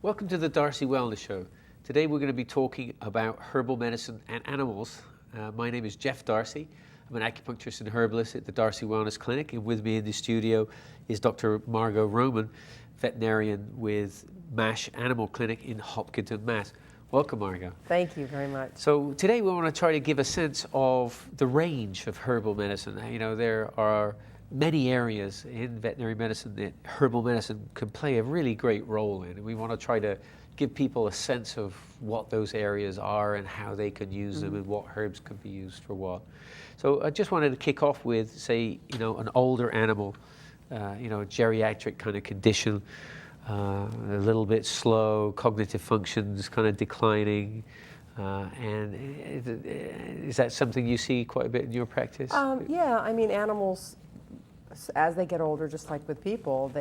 Welcome to the Darcy Wellness Show. Today we're going to be talking about herbal medicine and animals. My name is Jeff Darcy. I'm an acupuncturist and herbalist at the Darcy Wellness Clinic, and with me in the studio is Dr. Margot Roman, veterinarian with MASH Animal Clinic in Hopkinton, Mass. Welcome, Margot. Thank you very much. So today we want to try to give a sense of the range of herbal medicine. You know, there are many areas in veterinary medicine that herbal medicine can play a really great role in, and we want to try to give people a sense of what those areas are and how they can use them and what herbs can be used for what. So I just wanted to kick off with, say, you know, an older animal, you know, a geriatric kind of condition, a little bit slow, cognitive functions kind of declining. And is that something you see quite a bit in your practice? Yeah, I mean, animals, as they get older, just like with people,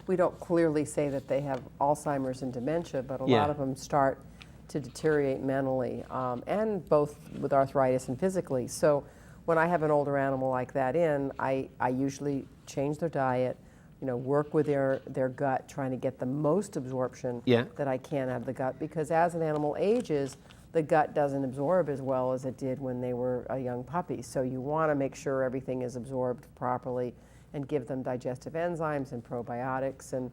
we don't clearly say that they have Alzheimer's and dementia, but a lot of them start to deteriorate mentally, and both with arthritis and physically. So when I have an older animal like that I usually change their diet, you know, work with their gut, trying to get the most absorption that I can out of the gut, because as an animal ages, the gut doesn't absorb as well as it did when they were a young puppy. So you want to make sure everything is absorbed properly and give them digestive enzymes and probiotics. And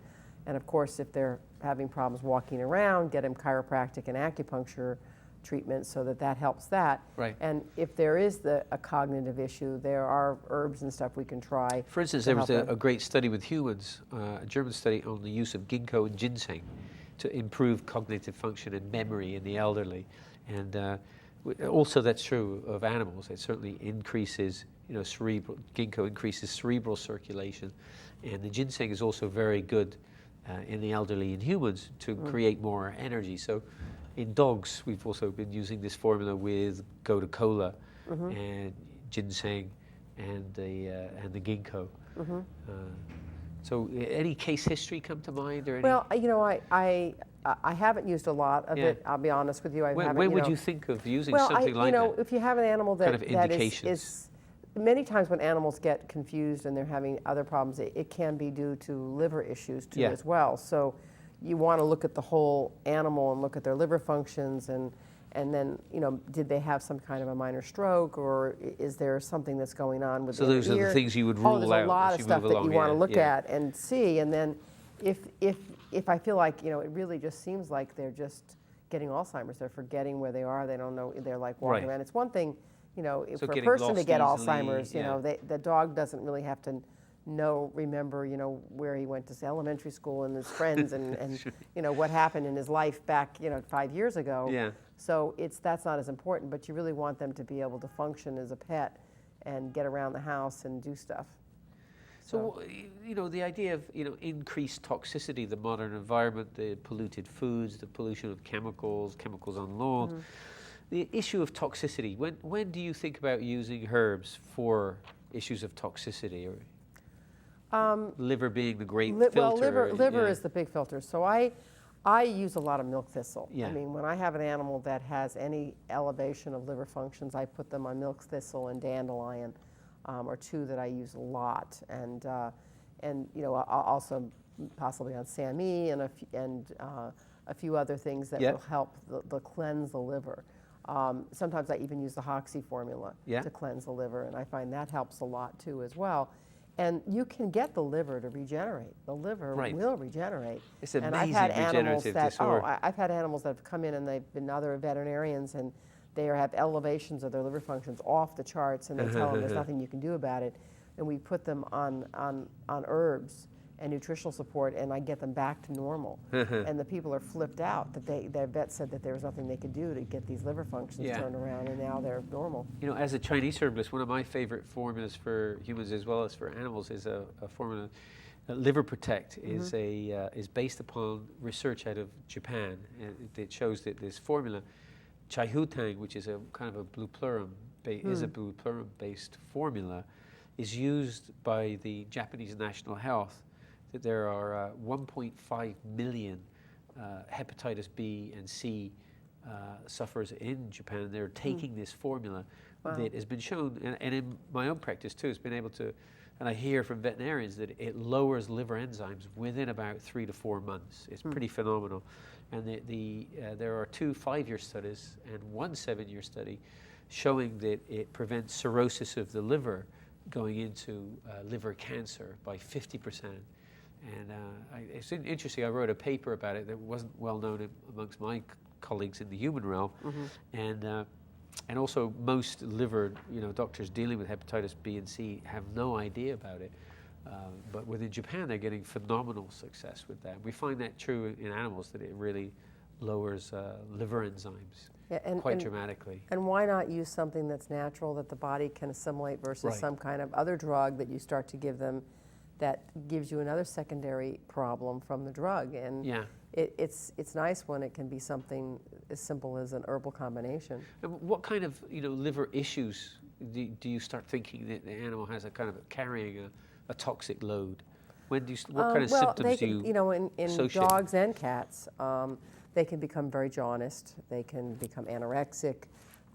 of course, if they're having problems walking around, get them chiropractic and acupuncture treatment so that helps that. Right. And if there is a cognitive issue, there are herbs and stuff we can try. For instance, there was a great study with humans, a German study on the use of ginkgo and ginseng to improve cognitive function and memory in the elderly. And also that's true of animals. It certainly increases, you know, ginkgo increases cerebral circulation. And the ginseng is also very good in the elderly and humans to create more energy. So in dogs, we've also been using this formula with gotu kola and ginseng and the ginkgo. So any case history come to mind? Or any? Well, you know, I haven't used a lot of it, I'll be honest with you. When would you think of using something like that? Well, if you have an animal that, kind of that indications. is many times when animals get confused and they're having other problems, it can be due to liver issues too as well. So you want to look at the whole animal and look at their liver functions, and then, you know, did they have some kind of a minor stroke, or is there something that's going on with their ear? So those are the things you would rule out. There's a lot of stuff that you want to look at and see, and then if I feel like, you know, it really just seems like they're just getting Alzheimer's, they're forgetting where they are, they don't know, they're like walking around. It's one thing, you know, So for a person to get Alzheimer's, you know, the dog doesn't really have to remember, you know, where he went to elementary school and his friends and Sure. you know, what happened in his life back, you know, 5 years ago. Yeah. So that's not as important, but you really want them to be able to function as a pet and get around the house and do stuff. So, you know, the idea of, you know, increased toxicity, the modern environment, the polluted foods, the pollution of chemicals on lawns, the issue of toxicity, when do you think about using herbs for issues of toxicity? Or liver being the great filter. Well, liver is the big filter. So I use a lot of milk thistle. Yeah. I mean, when I have an animal that has any elevation of liver functions, I put them on milk thistle and dandelion, or two that I use a lot, and you know, also possibly on SAMe and a few other things that will help the cleanse the liver. Sometimes I even use the Hoxie formula to cleanse the liver, and I find that helps a lot too as well. And you can get the liver to regenerate. The liver will regenerate. It's amazing. And I've had animals disorder. I've had animals that have come in and they've been other veterinarians and they have elevations of their liver functions off the charts, and they tell them there's nothing you can do about it. And we put them on herbs and nutritional support, and I get them back to normal. And the people are flipped out that their vet said that there was nothing they could do to get these liver functions turned around, and now they're normal. You know, as a Chinese herbalist, one of my favorite formulas for humans as well as for animals is a formula. Liver Protect is based upon research out of Japan. It shows that this formula, Chai Hu Tang, which is a kind of a blue plurum, is a blue plurum based formula, is used by the Japanese National Health. That there are 1.5 million hepatitis B and C sufferers in Japan. They're taking this formula that has been shown, and in my own practice too, has been able to And I hear from veterinarians that it lowers liver enzymes within about 3 to 4 months. It's pretty phenomenal. And there are 2 5-year studies and 1 7-year study showing that it prevents cirrhosis of the liver going into liver cancer by 50%. And it's interesting, I wrote a paper about it that wasn't well known amongst my colleagues in the human realm. And also most liver doctors dealing with hepatitis B and C have no idea about it. But within Japan, they're getting phenomenal success with that. We find that true in animals, that it really lowers liver enzymes quite dramatically. And why not use something that's natural that the body can assimilate versus some kind of other drug that you start to give them that gives you another secondary problem from the drug? And it's nice when it can be something as simple as an herbal combination. And what kind of liver issues do you start thinking that the animal has a kind of carrying a toxic load? When do you, what kind of symptoms do you in dogs and cats, they can become very jaundiced. They can become anorexic.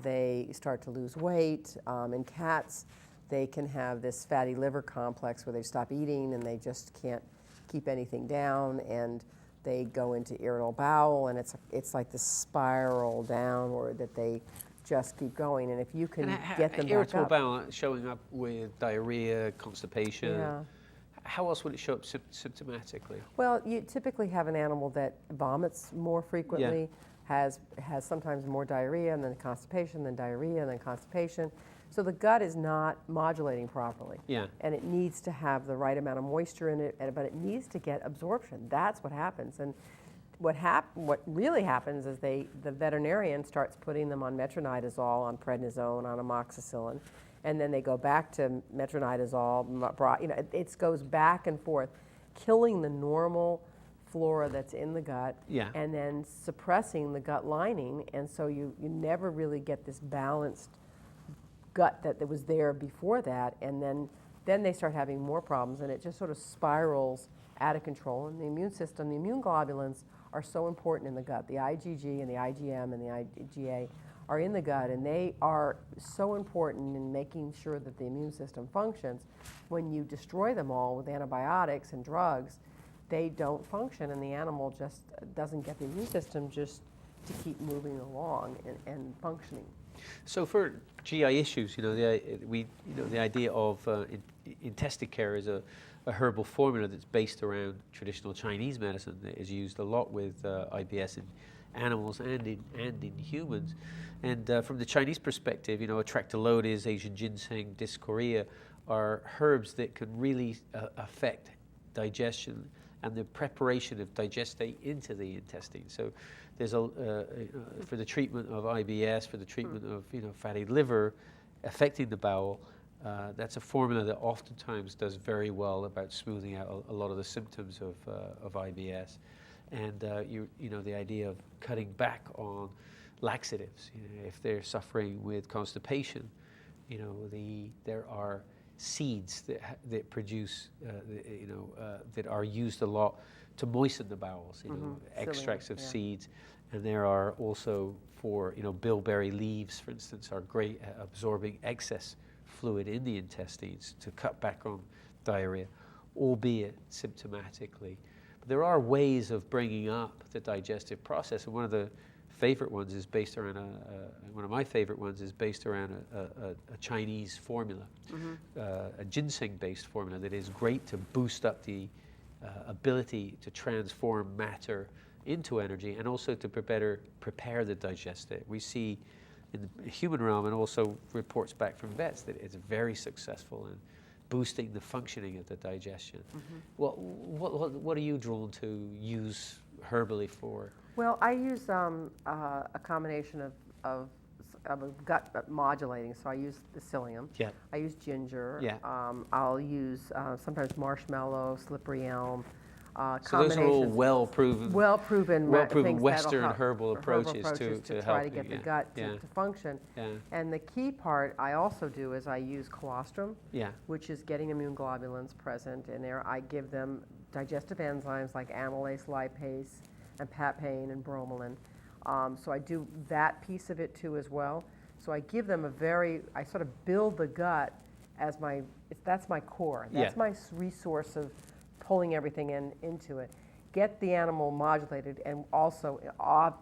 They start to lose weight. In cats, they can have this fatty liver complex where they stop eating and they just can't keep anything down, and they go into irritable bowel, and it's like this spiral downward that they just keep going. And if you can get them back up. Irritable bowel showing up with diarrhea, constipation. Yeah. How else would it show up symptomatically? Well, you typically have an animal that vomits more frequently, has sometimes more diarrhea, and then constipation, then diarrhea, and then constipation. So the gut is not modulating properly. And it needs to have the right amount of moisture in it, but it needs to get absorption. That's what happens. And what really happens is the veterinarian starts putting them on metronidazole, on prednisone, on amoxicillin, and then they go back to metronidazole. It goes back and forth, killing the normal flora that's in the gut, and then suppressing the gut lining, and so you never really get this balanced gut that was there before that, and then they start having more problems, and it just sort of spirals out of control. And the immune system, the immune globulins are so important in the gut. The IgG and the IgM and the IgA are in the gut, and they are so important in making sure that the immune system functions. When you destroy them all with antibiotics and drugs, they don't function, and the animal just doesn't get the immune system just to keep moving along and functioning. So for GI issues, the idea of Intesticare is a herbal formula that's based around traditional Chinese medicine that is used a lot with IBS in animals and in humans. And from the Chinese perspective, Atractylodis, Asian ginseng, Dioscorea are herbs that can really affect digestion and the preparation of digestate into the intestine. So there's for the treatment of IBS, for the treatment of fatty liver affecting the bowel, that's a formula that oftentimes does very well about smoothing out a lot of the symptoms of IBS. And the idea of cutting back on laxatives, if they're suffering with constipation, there are seeds that produce, that are used a lot to moisten the bowels, extracts of seeds. And there are also for, bilberry leaves, for instance, are great at absorbing excess fluid in the intestines to cut back on diarrhea, albeit symptomatically. But there are ways of bringing up the digestive process, and one of the favorite ones is based around one of my favorite ones is based around a Chinese formula, a ginseng-based formula that is great to boost up the ability to transform matter into energy, and also to better prepare the digestate. We see in the human realm, and also reports back from vets, that it's very successful in boosting the functioning of the digestion. What are you drawn to use herbally for? Well, I use a combination of gut modulating. So I use the psyllium. I use ginger. I'll use sometimes marshmallow, slippery elm. So those are all well-proven Western herbal approaches to try to get the gut to function. And the key part I also do is I use colostrum, which is getting immune globulins present in there. I give them digestive enzymes like amylase, lipase, and papain and bromelain. So I do that piece of it too as well. So I give them I sort of build the gut that's my core. Yeah. That's my resource of pulling everything into it. Get the animal modulated, and also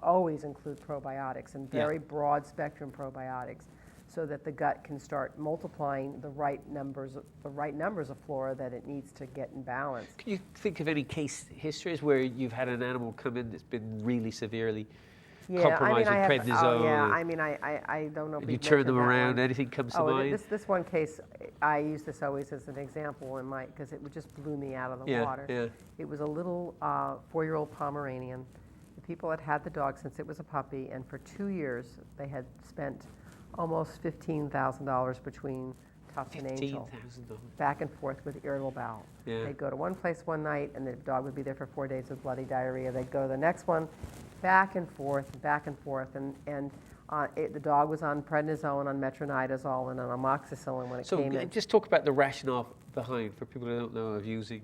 always include probiotics and very broad spectrum probiotics, so that the gut can start multiplying the right numbers of flora that it needs to get in balance. Can you think of any case histories where you've had an animal come in that's been really severely compromised with prednisone? Oh, yeah, I mean, I don't know if you we've turn them mentioned that around, one. anything comes to mind? This one case, I use this always as an example because it just blew me out of the water. Yeah. It was a little 4-year-old Pomeranian. The people had had the dog since it was a puppy, and for 2 years they had spent almost $15,000 between Tufts and Angel, back and forth with irritable bowel. Yeah. They'd go to one place one night, and the dog would be there for 4 days with bloody diarrhea. They'd go to the next one, back and forth, and the dog was on prednisone, on metronidazole, and on amoxicillin when it came in. Just talk about the rationale behind, for people who don't know, of using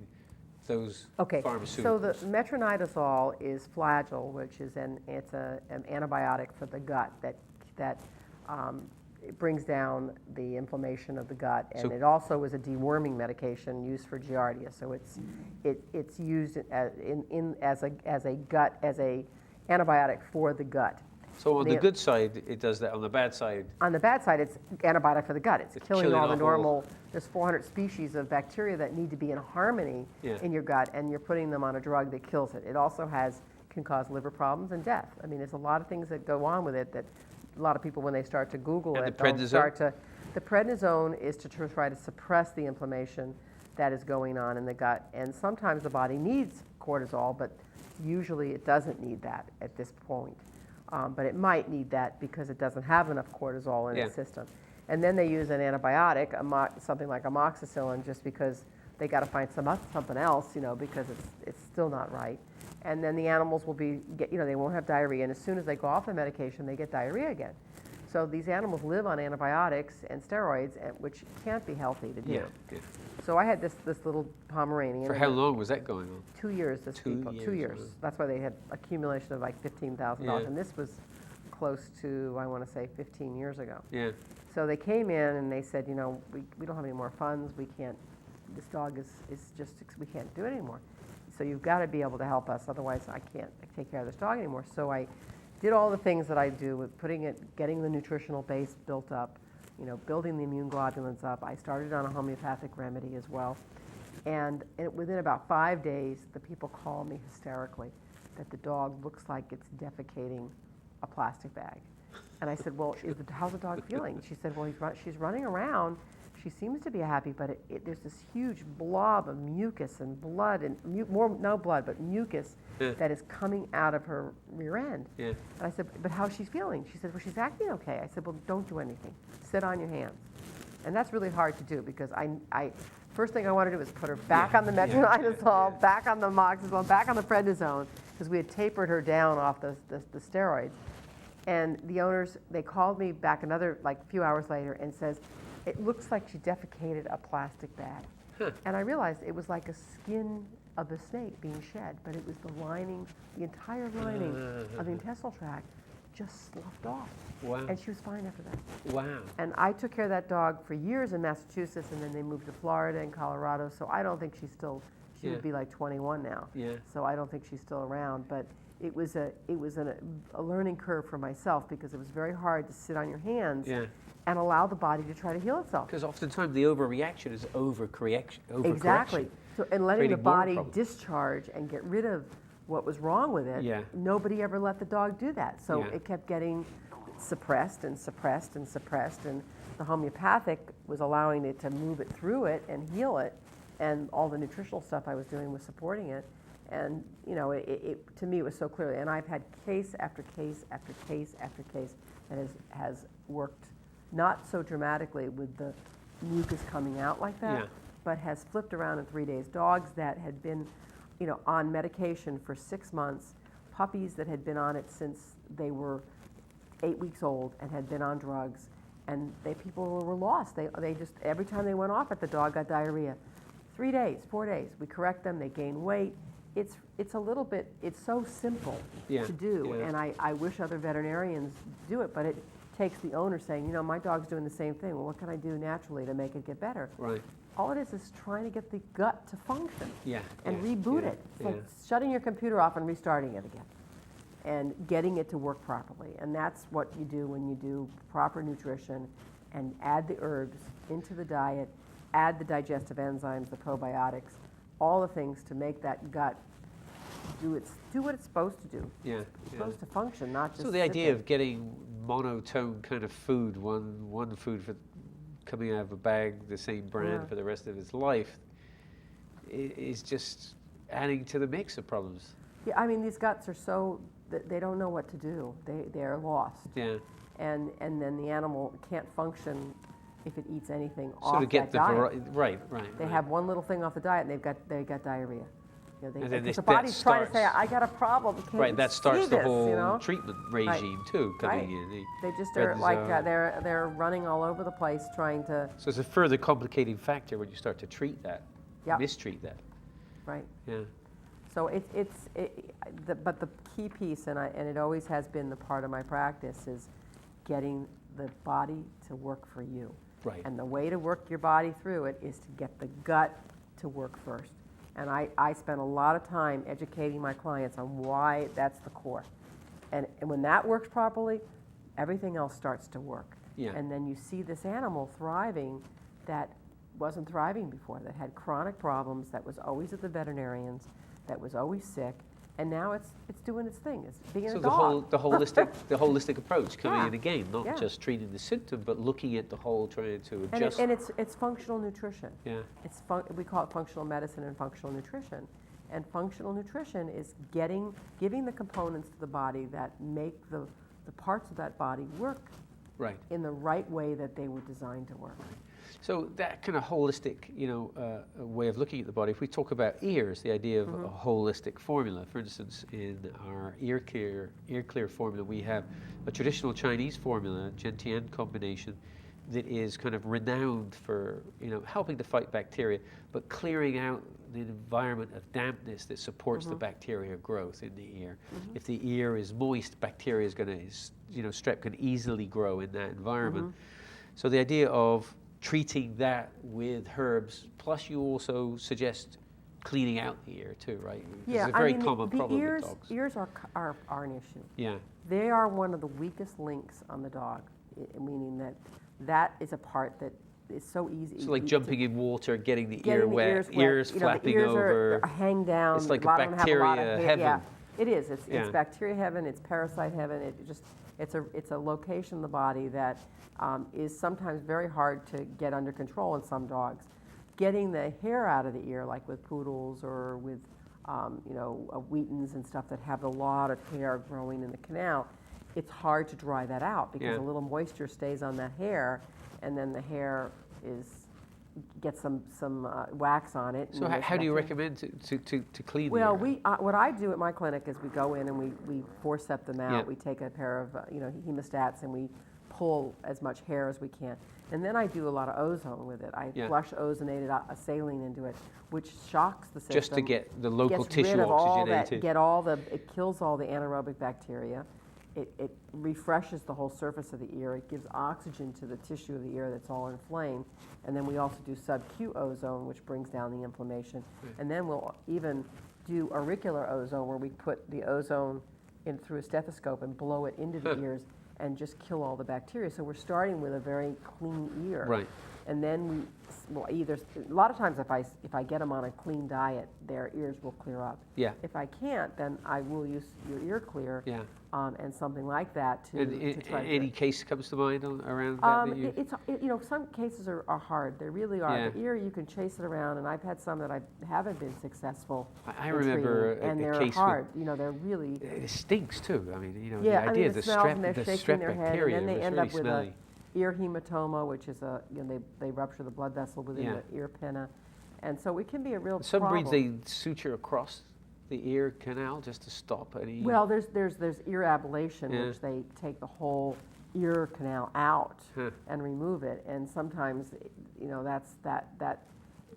those pharmaceuticals. So the metronidazole is Flagyl, which is an antibiotic for the gut that it brings down the inflammation of the gut, and it also is a deworming medication used for giardia. So it's used as a antibiotic for the gut. So on the good side, it does that. On the bad side? On the bad side, it's antibiotic for the gut. It's killing all the normal, there's 400 species of bacteria that need to be in harmony in your gut, and you're putting them on a drug that kills it. It also can cause liver problems and death. I mean, there's a lot of things that go on with it that a lot of people, when they start to Google it, don't start to. The prednisone is to try to suppress the inflammation that is going on in the gut, and sometimes the body needs cortisol, but usually it doesn't need that at this point. But it might need that because it doesn't have enough cortisol in its system. And then they use an antibiotic, something like amoxicillin, just because they got to find something else, because it's still not right. And then the animals will they won't have diarrhea. And as soon as they go off the medication, they get diarrhea again. So these animals live on antibiotics and steroids, which can't be healthy to do. Yeah. So I had this little Pomeranian. For how long was that going on? 2 years. 2 years. That's why they had accumulation of like $15,000, and this was close to, I want to say, 15 years ago. Yeah. So they came in and they said, we don't have any more funds. We can't. This dog is just, we can't do it anymore. So you've got to be able to help us, otherwise I can't take care of this dog anymore. So I did all the things that I do with getting the nutritional base built up, building the immune globulins up. I started on a homeopathic remedy as well. And within about 5 days, the people call me hysterically that the dog looks like it's defecating a plastic bag. And I said, well, how's the dog feeling? She said, well, she's running around. She seems to be happy, but there's this huge blob of mucus and blood, and no blood, but mucus that is coming out of her rear end. Yeah. And I said, but how's she feeling? She said, well, she's acting okay. I said, well, don't do anything. Sit on your hands. And that's really hard to do because first thing I want to do is put her back on the metronidazole, back on the amoxicillin, back on the prednisone, because we had tapered her down off the steroids. And the owners, they called me back another few hours later and says, it looks like she defecated a plastic bag. Huh. And I realized it was like a skin of a snake being shed, but it was the lining, the entire lining of the intestinal tract just sloughed off. Wow. And she was fine after that. Wow. And I took care of that dog for years in Massachusetts, and then they moved to Florida and Colorado, so I don't think she would be like 21 now. Yeah. So I don't think she's still around, but it was a learning curve for myself because it was very hard to sit on your hands and allow the body to try to heal itself. Because oftentimes the overreaction is overcorrection. Exactly. So, and letting the body discharge and get rid of what was wrong with it, nobody ever let the dog do that. So it kept getting suppressed and suppressed and suppressed, and the homeopathic was allowing it to move it through it and heal it, and all the nutritional stuff I was doing was supporting it. And to me it was so clear. And I've had case after case after case after case that has worked not so dramatically with the mucus coming out like that, but has flipped around in 3 days. Dogs that had been, on medication for 6 months, puppies that had been on it since they were 8 weeks old and had been on drugs, and people were lost. They just, every time they went off it, the dog got diarrhea. 3 days, 4 days. We correct them, they gain weight. It's a little bit, it's so simple to do, and I wish other veterinarians do it, but takes the owner saying, my dog's doing the same thing. Well, what can I do naturally to make it get better? Right. All it is trying to get the gut to function and yeah, reboot yeah, it. It's like shutting your computer off and restarting it again and getting it to work properly. And that's what you do when you do proper nutrition and add the herbs into the diet, add the digestive enzymes, the probiotics, all the things to make that gut do what it's supposed to do. It's supposed to function, not just So the idea of getting monotone kind of food, one food for coming out of a bag, the same brand for the rest of its life, is just adding to the mix of problems. Yeah, I mean, these guts are so that they don't know what to do. They're lost. Yeah. And then the animal can't function if it eats anything So off to get that diet. right. They have one little thing off the diet, and they got diarrhea. And then the body's trying to say, I got a problem. Can't that starts the whole this, treatment regime too coming in. They just are like they're running all over the place trying to. So it's a further complicating factor when you start to treat that, mistreat that. Right. Yeah. So but the key piece, and it always has been the part of my practice, is getting the body to work for you. Right. And the way to work your body through it is to get the gut to work first. And I spend a lot of time educating my clients on why that's the core. And when that works properly, everything else starts to work. Yeah. And then you see this animal thriving that wasn't thriving before, that had chronic problems, that was always at the veterinarians, that was always sick, and now it's doing its thing. It's being a dog. The holistic approach coming in again, not just treating the symptom, but looking at the whole, trying to adjust. And it's functional nutrition. Yeah. We call it functional medicine and functional nutrition. And functional nutrition is giving the components to the body that make the parts of that body work in the right way that they were designed to work. So that kind of holistic, way of looking at the body, if we talk about ears, the idea of a holistic formula, for instance, in our ear clear formula, we have a traditional Chinese formula, Gentian combination, that is kind of renowned for, helping to fight bacteria, but clearing out the environment of dampness that supports the bacteria growth in the ear. If the ear is moist, bacteria is going to, strep can easily grow in that environment. So the idea of treating that with herbs, plus you also suggest cleaning out the ear too, right? Yeah, it's a very common problem with dogs. Ears are an issue. Yeah. They are one of the weakest links on the dog, meaning that is a part that is so easy. So like jumping in water, getting the ear wet, ears flapping the ears over. Are hang down. It's like a a bacteria heaven. Yeah, it is. It's bacteria heaven. It's parasite heaven. It's a location in the body that is sometimes very hard to get under control in some dogs. Getting the hair out of the ear, like with poodles or with Wheatons and stuff that have a lot of hair growing in the canal, it's hard to dry that out because a little moisture stays on that hair, and then the hair gets some wax on it. So how do you recommend to clean the ear? Well, what I do at my clinic is we go in and we forceps them out. Yeah. We take a pair of hemostats and we pull as much hair as we can. And then I do a lot of ozone with it. I flush ozonated saline into it, which shocks the system. Just to get the local tissue rid of oxygenated. It kills all the anaerobic bacteria. It refreshes the whole surface of the ear. It gives oxygen to the tissue of the ear that's all inflamed. And then we also do sub-Q ozone, which brings down the inflammation. And then we'll even do auricular ozone, where we put the ozone in through a stethoscope and blow it into the ears and just kill all the bacteria. So we're starting with a very clean ear. Right. And then a lot of times if I get them on a clean diet, their ears will clear up. Yeah. If I can't, then I will use your ear clear. Yeah. And something like that to try to. Any case comes to mind around that? Some cases are hard. They really are. Yeah. The ear, you can chase it around, and I've had some that haven't been successful. I remember and they're case hard. They're really. It stinks too. I mean, the idea of the strep bacteria, and then they end up with smelly. a ear hematoma, which is they rupture the blood vessel within the ear pinna, and so it can be a real problem. Some breeds they suture across the ear canal just to stop any. Well, there's ear ablation, which they take the whole ear canal out and remove it, and sometimes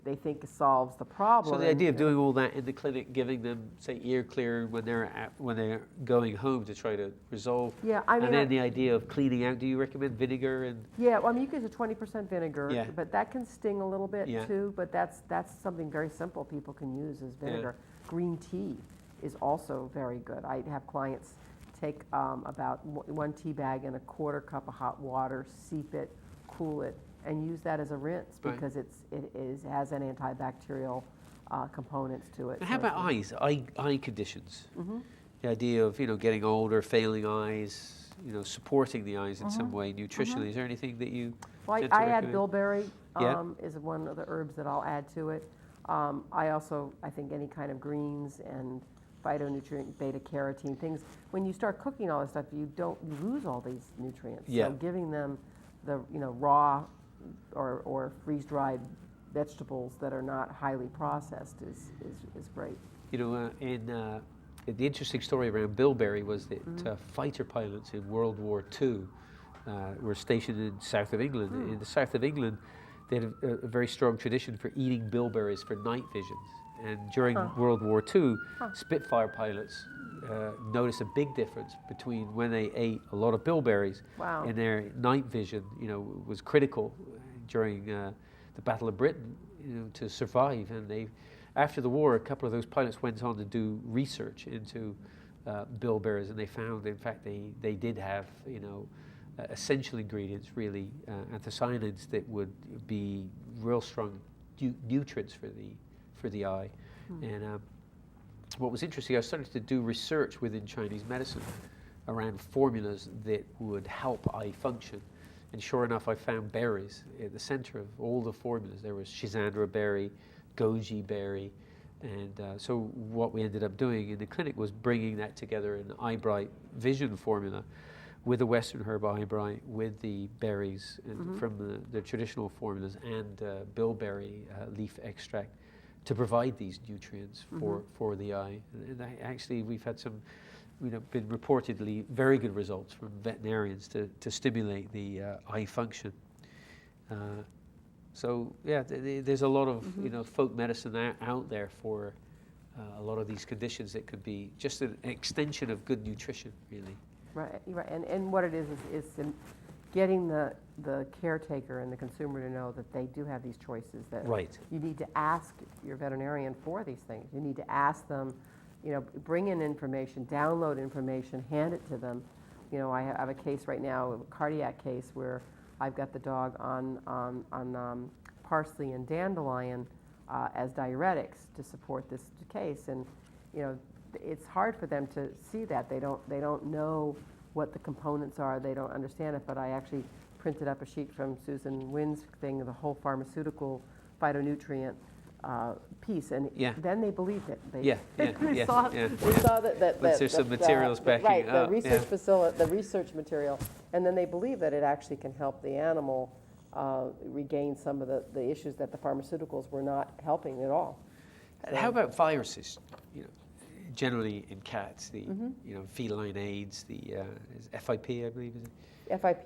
they think solves the problem. So the idea of doing all that in the clinic, giving them, say, ear clear when they're going home to try to resolve. Yeah, I mean, and then the idea of cleaning out. Do you recommend vinegar and? Yeah, well, I mean, you can use a 20% vinegar, Yeah. but that can sting a little bit Yeah. too. But that's something very simple people can use as vinegar. Green tea is also very good. I have clients take about 1 tea bag and a 1/4 cup of hot water, steep it, cool it, and use that as a rinse because it has an antibacterial components to it. And how about eyes? Eye conditions. The idea of getting older, failing eyes, supporting the eyes in some way nutritionally. Is there anything that you? Well, tend to I add recommend? bilberry is one of the herbs that I'll add to it. I think any kind of greens and phytonutrient, beta carotene things. When you start cooking all this stuff, you lose all these nutrients. Yeah. So giving them the raw or freeze-dried vegetables that are not highly processed is great. The interesting story around bilberry was that fighter pilots in World War II were stationed in south of England. In the south of England, they had a very strong tradition for eating bilberries for night visions. And during World War II, Spitfire pilots noticed a big difference between when they ate a lot of bilberries and their night vision, was critical during the Battle of Britain, to survive. And after the war, a couple of those pilots went on to do research into bilberries, and they found, in fact, they did have, essential ingredients, really, anthocyanins that would be real strong nutrients for the eye. And what was interesting, I started to do research within Chinese medicine around formulas that would help eye function. And sure enough, I found berries at the center of all the formulas. There was Schisandra berry, goji berry, and so what we ended up doing in the clinic was bringing that together in Eye Bright Vision formula with the Western herb Eye Bright, with the berries from the traditional formulas, and bilberry leaf extract to provide these nutrients for the eye. And actually, we've had some, been reportedly very good results from veterinarians to stimulate the eye function. So yeah, there's a lot of folk medicine out there for a lot of these conditions that could be just an extension of good nutrition, really. Right. And what it is getting the caretaker and the consumer to know that they do have these choices, that you need to ask your veterinarian for these things. You need to ask them, bring in information, download information, hand it to them. I have a case right now, a cardiac case, where I've got the dog on parsley and dandelion as diuretics to support this case, and it's hard for them to see that. They don't know what the components are. They don't understand it. But I actually printed up a sheet from Susan Wynn's thing, the whole pharmaceutical phytonutrient piece, and then they believed it. They saw that there's some materials backing it up. The research material, and then they believe that it actually can help the animal regain some of the issues that the pharmaceuticals were not helping at all. So, how about viruses? Generally in cats, the feline AIDS, the FIP, I believe, is it? FIP,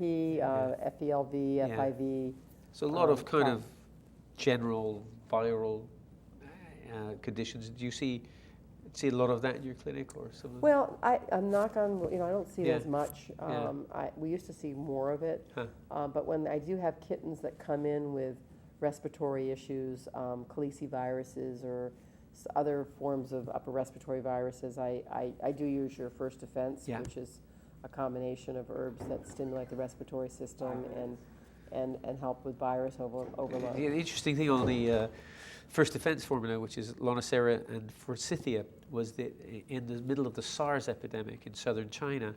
FELV, FIV. So a lot of kind of general viral conditions. Do you see a lot of that in your clinic, or some? Well, I'm not on. I don't see it as much. We used to see more of it, but when I do have kittens that come in with respiratory issues, caliciviruses or other forms of upper respiratory viruses, I do use your First Defense, which is a combination of herbs that stimulate the respiratory system and help with virus overload. The interesting thing on the First Defense formula, which is Lonicera and Forsythia, was that in the middle of the SARS epidemic in southern China,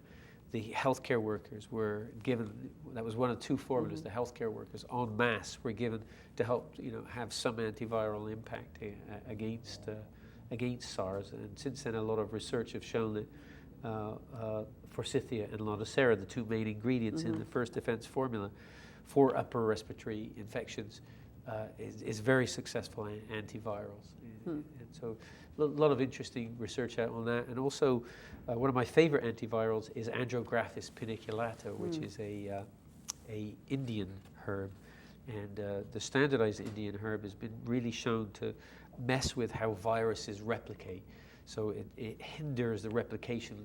the healthcare workers were given, that was one of two formulas, the healthcare workers en masse were given to help have some antiviral impact against SARS. And since then, a lot of research have shown that Forsythia and Lonicera, the two main ingredients in the First Defense formula for upper respiratory infections, is very successful antivirals. And so a lot of interesting research out on that. And also one of my favorite antivirals is Andrographis Paniculata, which is a Indian herb And the standardized Indian herb has been really shown to mess with how viruses replicate. So it hinders the replication,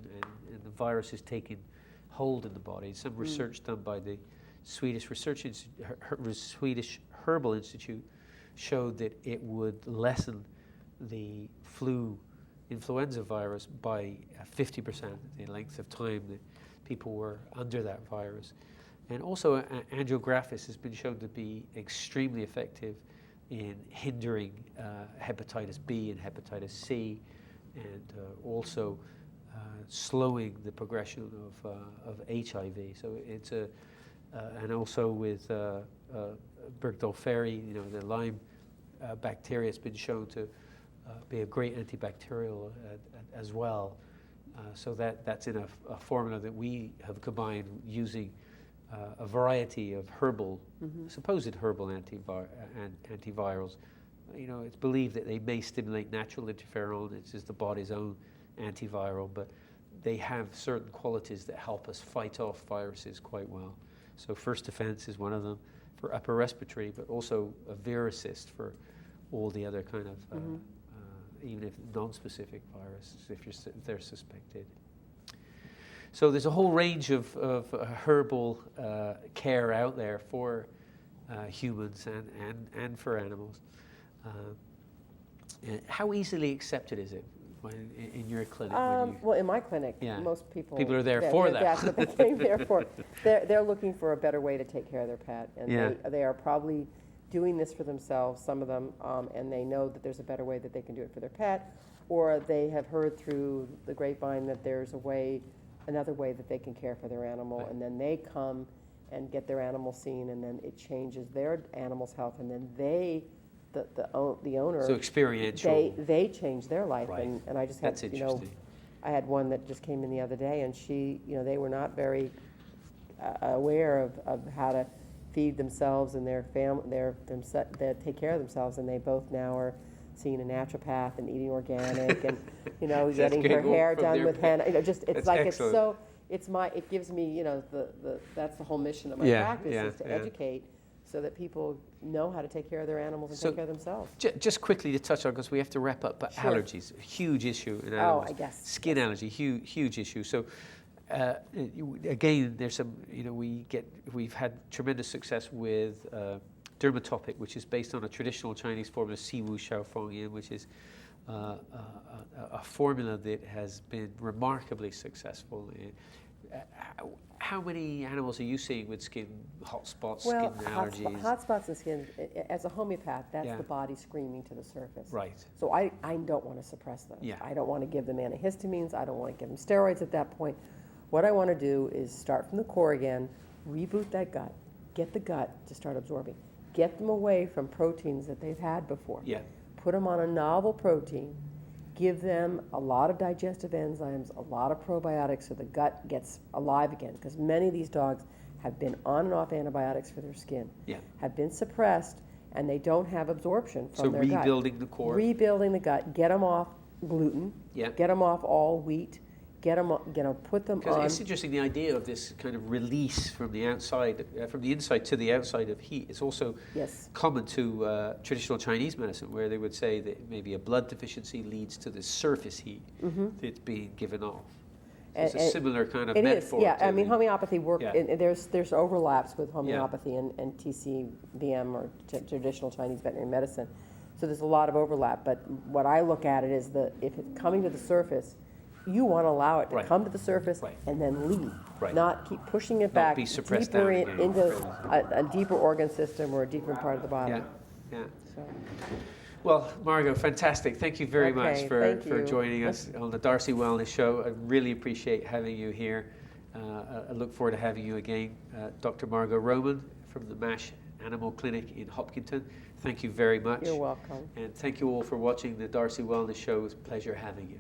and the virus is taking hold in the body. Some research done by the Swedish Swedish Herbal Institute showed that it would lessen the influenza virus by 50%, the length of time that people were under that virus. And also Andrographis has been shown to be extremely effective in hindering hepatitis B and hepatitis C, and also slowing the progression of HIV. So it's and also with Burgdorferi, the Lyme bacteria has been shown to be a great antibacterial as well. So that's in a formula that we have combined using a variety of herbal, supposed herbal antivirals. It's believed that they may stimulate natural interferon. It's just the body's own antiviral, but they have certain qualities that help us fight off viruses quite well. So first defense is one of them for upper respiratory, but also a viricist for all the other kind of, even if non-specific viruses, if they're suspected. So there's a whole range of herbal care out there for humans and for animals. How easily accepted is it in your clinic? Well, in my clinic, most people are there for that. That's what they came there for. They're looking for a better way to take care of their pet, and they are probably doing this for themselves, some of them, and they know that there's a better way that they can do it for their pet, or they have heard through the grapevine that there's another way that they can care for their animal, and then they come and get their animal seen, and then it changes their animal's health, and then the owner, so experiential, they change their life, and I just had, that's interesting. I had one that just came in the other day, and she, they were not very aware of how to feed themselves and their family, they take care of themselves, and they both now are seeing a naturopath and eating organic, and getting her hair done with henna. It's like excellent. It gives me, that's the whole mission of my practice is to educate, so that people know how to take care of their animals and take care of themselves. Just quickly to touch on, because we have to wrap up, but allergies, a huge issue in animals. Oh, I guess. Skin allergy, huge issue. So again, there's some, we've had tremendous success with Dermatopic, which is based on a traditional Chinese formula, Siwu Xiaofeng, which is a formula that has been remarkably successful. How many animals are you seeing with skin hotspots, skin allergies? Hotspots and skin, as a homeopath, that's the body screaming to the surface. Right. So I don't want to suppress those. Yeah. I don't want to give them antihistamines. I don't want to give them steroids at that point. What I want to do is start from the core again, reboot that gut, get the gut to start absorbing, get them away from proteins that they've had before. Yeah. Put them on a novel protein, give them a lot of digestive enzymes, a lot of probiotics, so the gut gets alive again, because many of these dogs have been on and off antibiotics for their skin, have been suppressed, and they don't have absorption from their gut. So rebuilding the core. Rebuilding the gut, get them off gluten, get them off all wheat, put them on. It's interesting, the idea of this kind of release from the outside, from the inside to the outside of heat. It's also common to traditional Chinese medicine, where they would say that maybe a blood deficiency leads to the surface heat that's being given off. So it's a similar kind of metaphor. It is, I mean, homeopathy work. And there's overlaps with homeopathy and TCVM, or traditional Chinese veterinary medicine. So there's a lot of overlap. But what I look at it is if it's coming to the surface, you want to allow it to come to the surface and then leave, not keep pushing it back deeper into a deeper organ system or a deeper part of the body. So. Well, Margot, fantastic. Thank you very much for joining us on the Darcy Wellness Show. I really appreciate having you here. I look forward to having you again. Dr. Margot Roman from the MASH Animal Clinic in Hopkinton. Thank you very much. You're welcome. And thank you all for watching the Darcy Wellness Show. It was a pleasure having you.